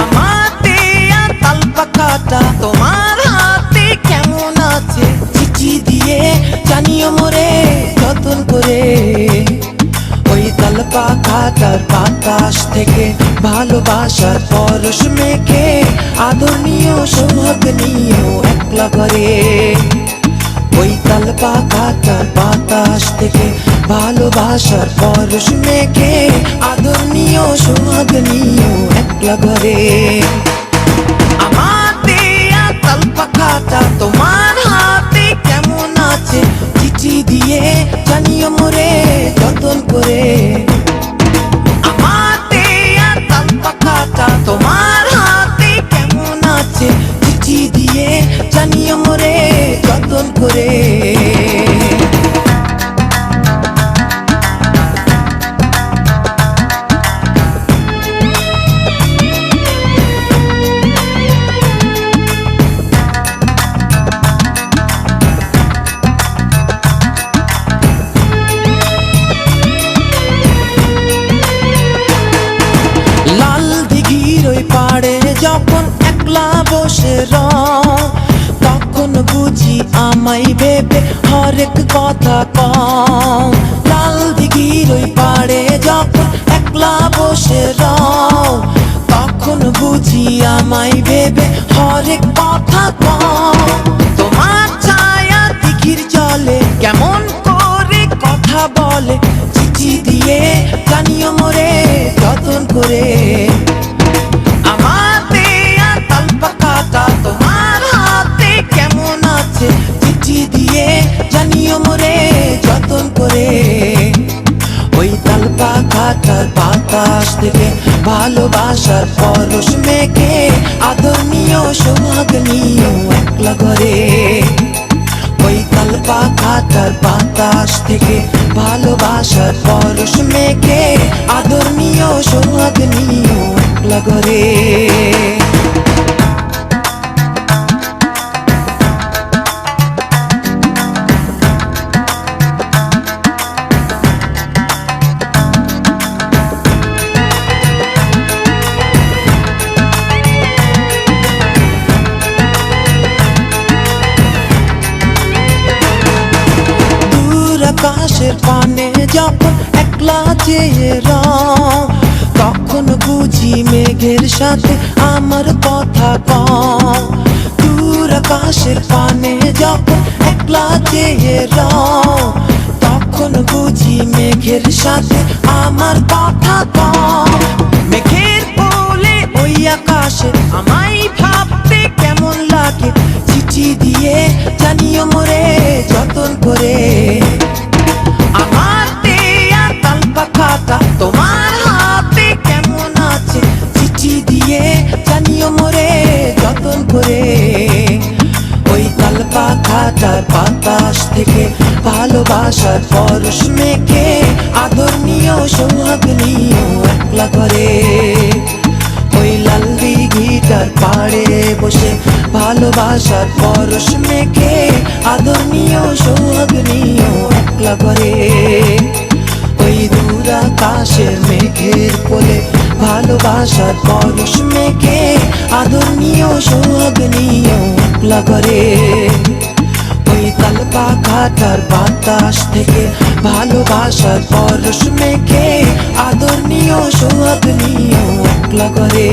আমার দেয়া তাল পাখাটা তোমার হাতে কেমন আছে, চিঠি দিয়ে জানিও মোরে যতন করে। ওই তাল পাখাটার বাতাস থেকে ভালোবাসার পরশ মেখে আদর নিও সোহাগ নিও একলা করে। ওই তাল পাখাটার বাতাস থেকে ভালোবাসার পরশ মেখে আদর নিও সোহাগ নিও একলা করে। আমার দেয়া তাল পাখাটা তোমার হাতে কেমন আছে, চিঠি দিয়ে জানিও মোরে যতন করে। আমার দেয়া তাল পাখাটা তোমার হাতে কেমন আছে, চিঠি দিয়ে জানিও মোরে যতন করে। পাড়ে যখন একলা বসে রও, তখন বুঝি আমায় ভেবে হরেক কথা কও। লাল দিঘির ওই পাড়ে যখন একলা বসে রও, তখন বুঝি আমায় ভেবে হরেক কথা কও। তোমার ছায়া দিঘির জলে কেমন করে কথা বলে, চিঠি দিয়ে জানিও মোরে যতন করে। আমার দেয়া তাল পাখাটা তোমার হাতে কেমন আছে, চিঠি দিয়ে জানিও মোরে যতন করে। ওই তাল পাখাটার বাতাস থেকে ভালোবাসার পরশ মেখে আদর নিও সোহাগ নিও একলা করে। ওই তাল পাখাটার বাতাস থেকে ভালোবাসার পরশ মেখে আদর নিও সোহাগ নিও একলা করে। আকাশের পানে যখন একলা চেয়ে রও, তখন বুঝি মেঘের সাথে আমার কথা কও। দূর আকাশের পানে যখন একলা চেয়ে রও, তখন বুঝি মেঘের সাথে আমার কথা কও। মেঘের কোলে ওই আকাশে আমায় ভাবতে কেমন লাগে, চিঠি দিয়ে জানিও মোরে যতন করে। আমার দেয়া তাল পাখাটা তোমার হাতে কেমন আছে, চিঠি দিয়ে জানিও মোরে যতন করে। ওই তাল পাখাটার বাতাস থেকে ভালোবাসার পরশ মেখে আদর নিও সোহাগ নিও একলা করে। ওই লাল দিঘিটার পাড়ে বসে ভালোবাসার পরশ মেখে আদর নিও সোহাগ নিও একলা করে। ওই দূর আকাশের মেঘের কোলে ভালোবাসার পরশ মেখে আদর নিও সোহাগ নিও একলা করে। ওই তাল পাখাটার বাতাস থেকে ভালোবাসার পরশ মেখে আদর নিও সোহাগ নিও একলা করে।